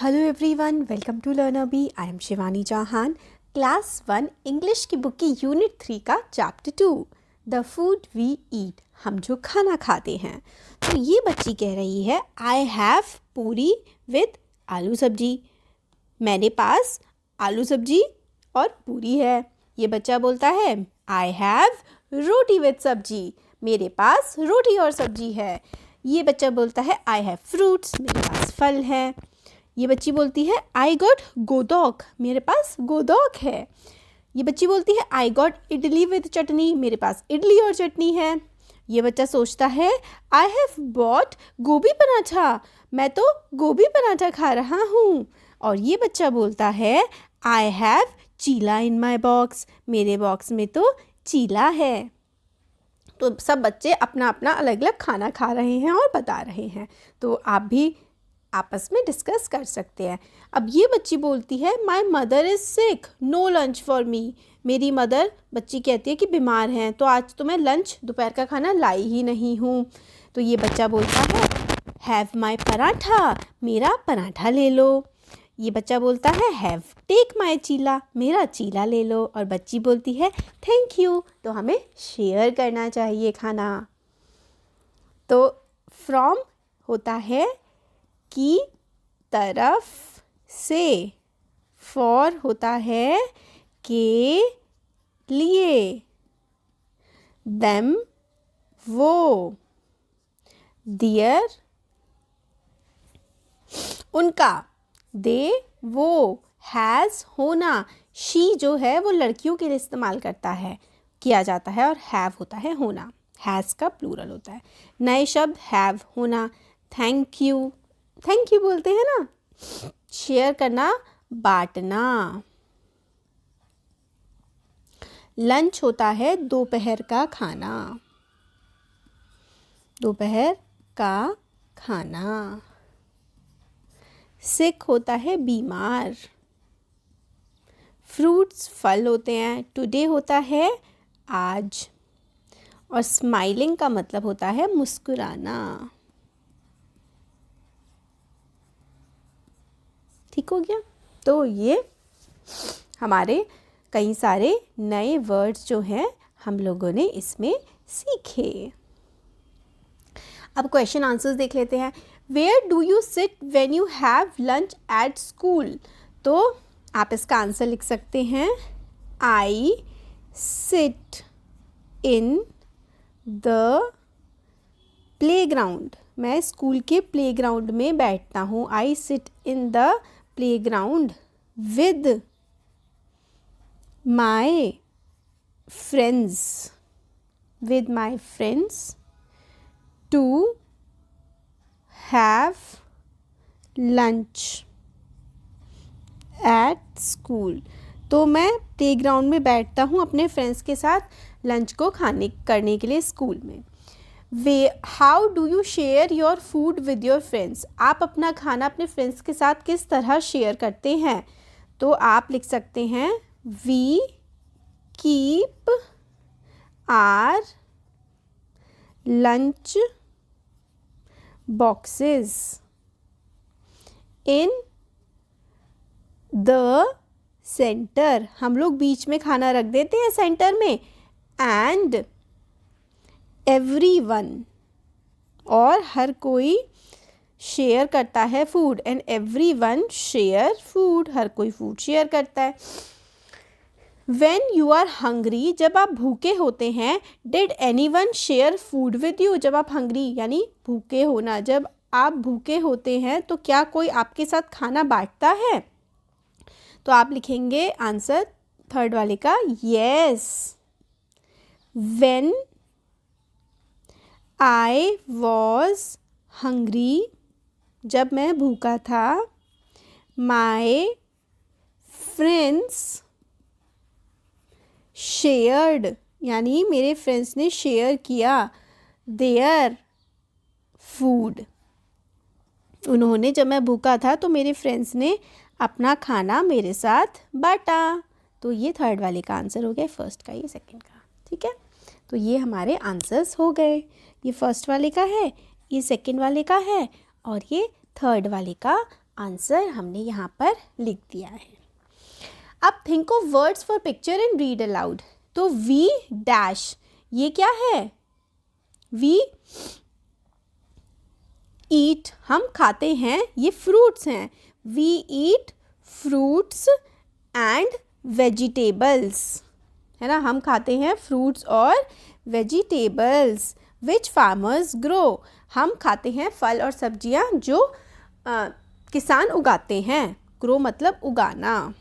Hello everyone, welcome to Learner B. I am Shivani Jahan. Class 1 English की book की unit 3 का chapter 2 the food we eat, हम जो खाना खाते हैं। तो ये बच्ची कह रही है आई हैव पूरी विद आलू सब्जी। मेरे पास आलू सब्जी और पूरी है। ये बच्चा बोलता है आई हैव रोटी विद सब्जी, मेरे पास रोटी और सब्जी है। ये बच्चा बोलता है आई हैव फ्रूट्स, मेरे पास फल है। ये बच्ची बोलती है आई गॉट गोदौक, मेरे पास गोदौक है। ये बच्ची बोलती है आई गॉट इडली विद चटनी, मेरे पास इडली और चटनी है। ये बच्चा सोचता है आई हैव बॉट गोभी पराठा, मैं तो गोभी पराठा खा रहा हूँ। और ये बच्चा बोलता है I have cheela in my box, मेरे बॉक्स में तो चीला है। तो सब बच्चे अपना अपना अलग अलग खाना खा रहे हैं और बता रहे हैं। तो आप भी आपस में डिस्कस कर सकते हैं। अब ये बच्ची बोलती है my mother is sick, no lunch for me, मेरी मदर, बच्ची कहती है कि बीमार हैं, तो आज तो मैं लंच दोपहर का खाना लाई ही नहीं हूँ। तो ये बच्चा बोलता है हैव माई पराठा, मेरा पराठा ले लो। ये बच्चा बोलता है हैव टेक माई चीला, मेरा चीला ले लो। और बच्ची बोलती है थैंक यू, तो हमें शेयर करना चाहिए खाना। तो फ्रॉम होता है की तरफ से, फॉर होता है के लिए, देम वो, दियर उनका, दे वो, हैज़ होना, शी जो है वो लड़कियों के लिए इस्तेमाल करता है, किया जाता है, और हैव होता है होना, हैज़ का प्लूरल होता है। नए शब्द हैव होना, थैंक यू, थैंक यू बोलते हैं ना। शेयर करना, बांटना। लंच होता है दोपहर का खाना, दोपहर का खाना। सिक होता है बीमार। फ्रूट्स फल होते हैं। टुडे होता है आज। और स्माइलिंग का मतलब होता है मुस्कुराना। ठीक हो गया। तो ये हमारे कई सारे नए वर्ड्स जो हैं हम लोगों ने इसमें सीखे। अब क्वेश्चन आंसर्स देख लेते हैं। Where do you sit when you have lunch at school? तो आप इसका आंसर लिख सकते हैं I sit in the playground, मैं स्कूल के प्लेग्राउंड में बैठता हूँ। I sit in the playground with my friends, with my friends to have lunch at school. तो मैं प्लेग्राउंड में बैठता हूँ अपने फ्रेंड्स के साथ लंच को करने के लिए स्कूल में। How do you share your food with your friends? आप अपना खाना अपने फ्रेंड्स के साथ किस तरह शेयर करते हैं? तो आप लिख सकते हैं we keep our lunch boxes in the centre, हम लोग बीच में खाना रख देते हैं सेंटर में। एंड एवरीवन, और हर कोई शेयर करता है food. And everyone share food, हर कोई फूड शेयर करता है। व्हेन यू आर हंग्री, जब आप भूखे होते हैं। Did anyone share food with you? जब आप हंग्री यानी भूखे होना, जब आप भूखे होते हैं तो क्या कोई आपके साथ खाना बांटता है? तो आप लिखेंगे आंसर थर्ड वाले का yes. When I was hungry, जब मैं भूखा था। माई फ्रेंड्स शेयर्ड, यानी मेरे फ्रेंड्स ने शेयर किया देयर फूड, उन्होंने, जब मैं भूखा था तो मेरे फ्रेंड्स ने अपना खाना मेरे साथ बांटा। तो ये थर्ड वाले का आंसर हो गया, फर्स्ट का, ये सेकंड का। ठीक है, तो ये हमारे आंसर्स हो गए। ये फर्स्ट वाले का है, ये सेकंड वाले का है, और ये थर्ड वाले का आंसर हमने यहाँ पर लिख दिया है। अब think of words for picture and read aloud. तो वी डैश, ये क्या है? वी ईट, हम खाते हैं, ये फ्रूट्स हैं। We eat fruits and vegetables, है ना, हम खाते हैं फ्रूट्स और वेजिटेबल्स विच फार्मर्स ग्रो, हम खाते हैं फल और सब्जियां जो किसान उगाते हैं। ग्रो मतलब उगाना।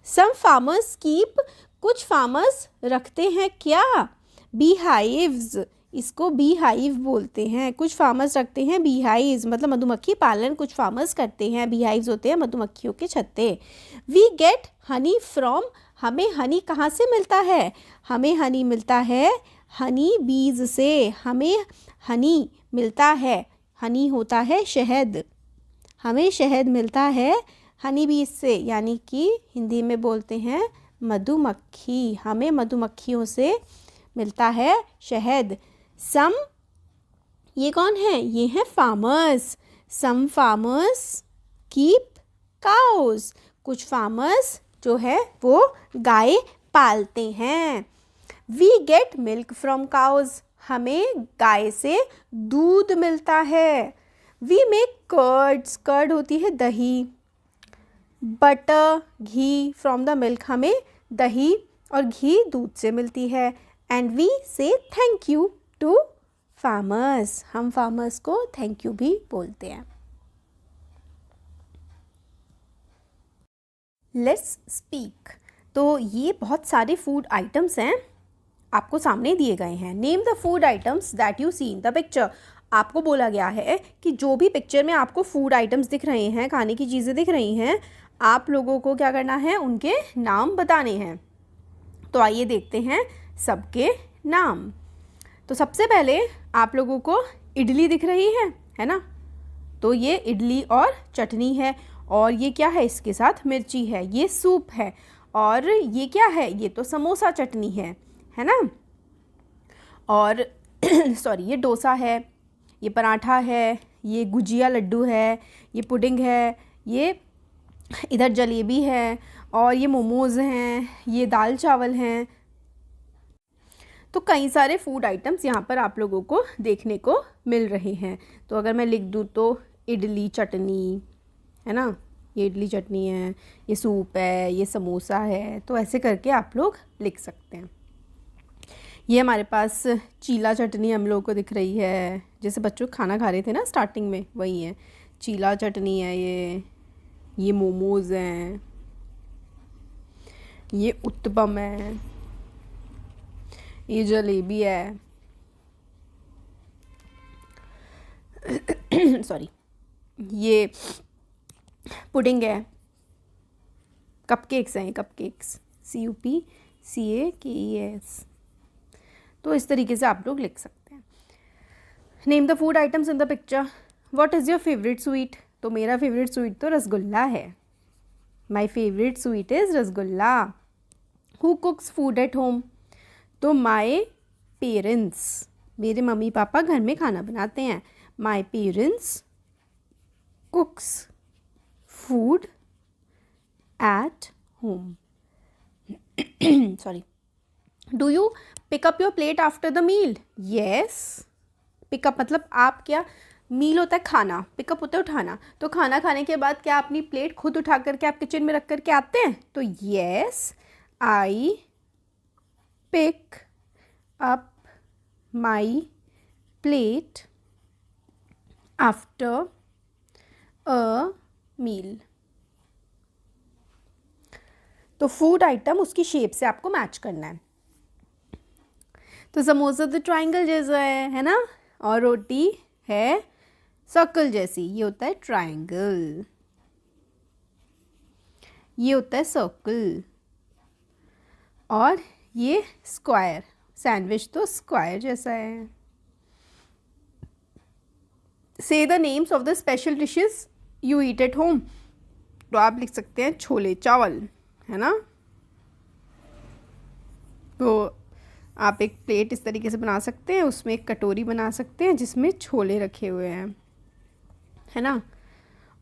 सम फार्मर्स कीप, कुछ फार्मर्स रखते हैं क्या? बी हाइव्स, इसको बी हाइव बोलते हैं। कुछ फार्मर्स रखते हैं बी हाइव्स, मतलब मधुमक्खी पालन कुछ फार्मर्स करते हैं। बी हाइव्स होते हैं मधुमक्खियों के छत्ते। वी गेट हनी फ्रॉम, हमें हनी कहाँ से मिलता है? हमें हनी मिलता है हनी बीज से, हमें हनी मिलता है, हनी होता है शहद, हमें शहद मिलता है हनी बीज से, यानी कि हिंदी में बोलते हैं मधुमक्खी, हमें मधुमक्खियों से मिलता है शहद। सम, ये कौन है? ये हैं farmers. Some farmers keep cows, कुछ फार्मर्स जो है वो गाय पालते हैं। We get milk from cows, हमें गाय से दूध मिलता है। वी मेक कर्ड्स, कर्ड होती है दही। Butter, ghee from the milk, हमें दही और घी दूध से मिलती है। एंड वी से थैंक यू टू फार्मर्स, हम फार्मर्स को थैंक यू भी बोलते हैं। Let's speak. तो ये बहुत सारे फूड आइटम्स हैं, आपको सामने दिए गए हैं। Name the food items that you see in the picture. आपको बोला गया है कि जो भी पिक्चर में आपको फूड आइटम्स दिख रहे हैं, खाने की चीज़ें दिख रही हैं, आप लोगों को क्या करना है? उनके नाम बताने हैं। तो आइए देखते हैं सबके नाम। तो सबसे पहले आप लोगों को इडली दिख रही है ना? तो ये इडली और चटनी है। और ये क्या है? इसके साथ मिर्ची है। ये सूप है। और ये क्या है? ये तो समोसा चटनी है ना? और सॉरी, ये डोसा है, ये पराठा है, ये गुजिया लड्डू है, ये पुडिंग है, ये इधर जलेबी है, और ये मोमोज़ हैं, ये दाल चावल हैं। तो कई सारे फूड आइटम्स यहाँ पर आप लोगों को देखने को मिल रहे हैं। तो अगर मैं लिख दूँ तो इडली चटनी, है ना, ये इडली चटनी है, ये सूप है, ये समोसा है। तो ऐसे करके आप लोग लिख सकते हैं। ये हमारे पास चीला चटनी हम लोगों को दिख रही है, जैसे बच्चों खाना खा रहे थे ना स्टार्टिंग में, वही है चीला चटनी है। ये मोमोज़ हैं, ये उत्तपम है, ये जलेबी है सॉरी, ये पुडिंग है, कपकेक्स हैं, कपकेक्स CUPCAKES। तो इस तरीके से आप लोग लिख सकते हैं। Name the food items in the picture. What is your favourite sweet? तो मेरा फेवरेट स्वीट तो रसगुल्ला है। My favourite sweet is rasgulla. Who कुक्स food at home? तो माई पेरेंट्स, मेरे मम्मी पापा घर में खाना बनाते हैं। My parents cooks food at home. Sorry. Do you pick up your plate after the meal? Yes. Pick up मतलब आप, क्या मील होता है खाना, पिकअप होता है उठाना। तो खाना खाने के बाद क्या अपनी प्लेट खुद उठा करके आप किचन में रख करके आते हैं? तो yes, I pick up my plate after a meal. तो फूड आइटम उसकी शेप से आपको मैच करना है। तो समोसा तो ट्रायंगल जैसा है ना, और रोटी है सर्कल जैसी, ये होता है ट्रायंगल, ये होता है सर्कल, और ये स्क्वायर। सैंडविच तो स्क्वायर जैसा है। Say the names of the special dishes you eat at home. तो आप लिख सकते हैं छोले चावल, है ना। तो आप एक प्लेट इस तरीके से बना सकते हैं, उसमें एक कटोरी बना सकते हैं जिसमें छोले रखे हुए हैं, है ना,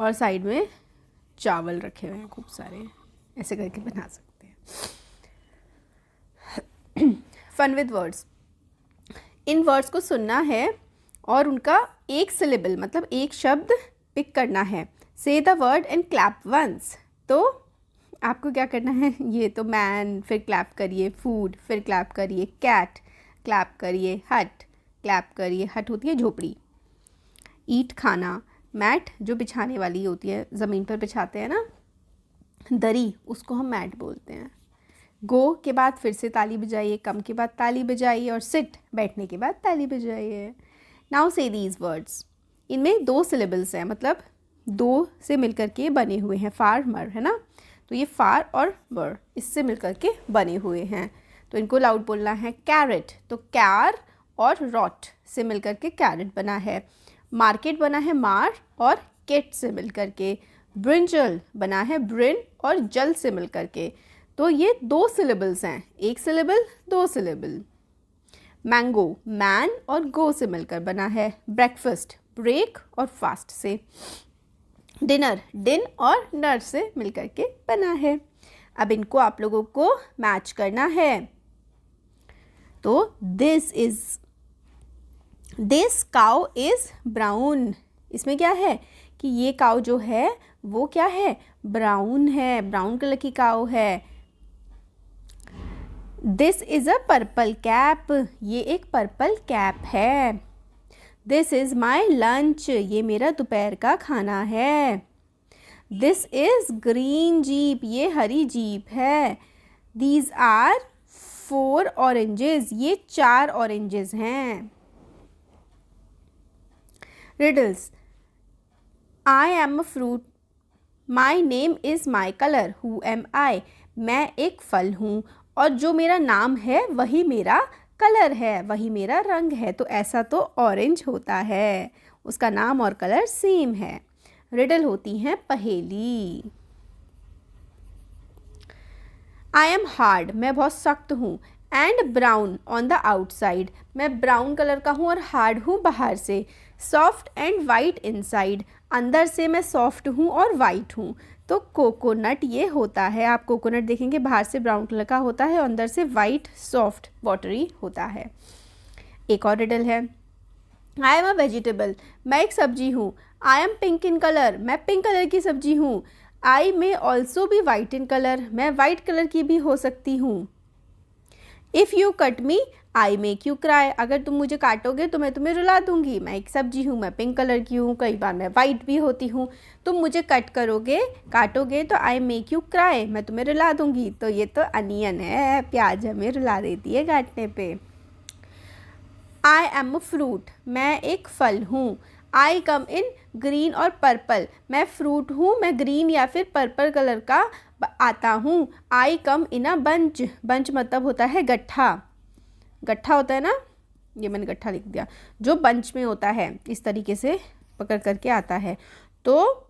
और साइड में चावल रखे हुए हैं खूब सारे, ऐसे करके बना सकते हैं। फन विद वर्ड्स, इन वर्ड्स को सुनना है और उनका एक सिलेबल मतलब एक शब्द पिक करना है। Say the word and clap once. तो आपको क्या करना है, ये तो मैन, फिर क्लैप करिए, फूड, फिर क्लैप करिए, कैट, क्लैप करिए, हट, क्लैप करिए, हट होती है झोपड़ी, ईट खाना, मैट जो बिछाने वाली होती है, ज़मीन पर बिछाते हैं ना, दरी, उसको हम मैट बोलते हैं। गो के बाद फिर से ताली बजाइए, कम के बाद ताली बजाइए, और सिट, बैठने के बाद ताली बजाइए। नाउ से दीज वर्ड्स, इनमें 2 सिलेबल्स हैं, मतलब 2 से मिलकर के बने हुए हैं, फार्मर, है ना, तो ये फार और मर इससे मिलकर के बने हुए हैं, तो इनको लाउड बोलना है। कैरेट, तो कैर और रॉट से मिलकर के कैरेट बना है। मार्केट बना है मार और केट से मिलकर के। ब्रिंजल बना है ब्रिन और जल से मिलकर के। तो ये 2 सिलेबल्स हैं, एक सिलेबल 2 सिलेबल। मैंगो, मैन और गो से मिलकर बना है। ब्रेकफास्ट, ब्रेक और फास्ट से। डिनर, डिन और नर से मिलकर के बना है। अब इनको आप लोगों को मैच करना है। तो दिस काउ इज ब्राउन, इसमें क्या है कि ये काउ जो है वो क्या है, ब्राउन है, ब्राउन कलर की काउ है। This is a purple cap, ये एक पर्पल कैप है। दिस इज माई लंच, ये मेरा दोपहर का खाना है। दिस इज ग्रीन जीप, ये हरी जीप है। दीज आर 4 ऑरेंजेस, ये 4 ऑरेंजेस हैं। Riddles, I am a fruit, my name is my colour, who am I, मैं एक फल हूँ और जो मेरा नाम है वही मेरा कलर है, वही मेरा रंग है। तो ऐसा तो ऑरेंज होता है, उसका नाम और कलर सेम है। रिडल होती हैं पहेली। आई एम हार्ड, मैं बहुत सख्त हूँ। And brown on the outside, मैं ब्राउन कलर का हूँ और हार्ड हूँ बाहर से। सॉफ्ट एंड वाइट इनसाइड, अंदर से मैं सॉफ्ट हूँ और वाइट हूँ। तो कोकोनट ये होता है, आप कोकोनट देखेंगे बाहर से ब्राउन कलर का होता है और अंदर से वाइट सॉफ्ट वाटरी होता है। एक और रिडल है। आई एम अ वेजिटेबल, मैं एक सब्जी हूँ। I am pink in colour, मैं पिंक कलर की सब्जी हूँ। I may also be white in colour, मैं वाइट कलर की भी हो सकती हूँ। If you cut me I make you cry, अगर तुम मुझे काटोगे तो मैं तुम्हें रुला दूंगी। मैं एक सब्जी हूँ, मैं पिंक कलर की हूँ, कई बार मैं वाइट भी होती हूँ। तुम मुझे काटोगे तो आई मेक यू क्राई, मैं तुम्हें रुला दूंगी। तो ये तो अनियन है, प्याज हमें रुला देती है काटने पे। आई एम अ फ्रूट, मैं एक फल हूँ। आई कम इन ग्रीन और पर्पल, मैं फ्रूट हूँ, मैं ग्रीन या फिर पर्पल कलर का आता हूँ। आई कम इन अ बंच, बंच मतलब होता है गट्ठा, गट्ठा होता है ना, ये मैंने गट्ठा लिख दिया, जो बंच में होता है, इस तरीके से पकड़ करके आता है। तो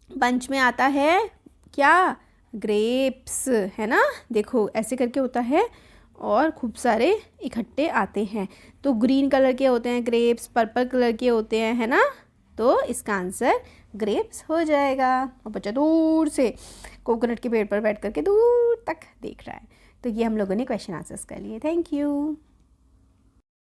बंच में आता है क्या, ग्रेप्स, है ना, देखो ऐसे करके होता है और खूब सारे इकट्ठे आते हैं। तो ग्रीन कलर के होते हैं ग्रेप्स, पर्पल कलर के होते हैं, है ना, तो इसका आंसर ग्रेप्स हो जाएगा। और बच्चा दूर से कोकोनट के पेड़ पर बैठ करके दूर तक देख रहा है। तो ये हम लोगों ने क्वेश्चन आंसर्स कर लिए। Thank you.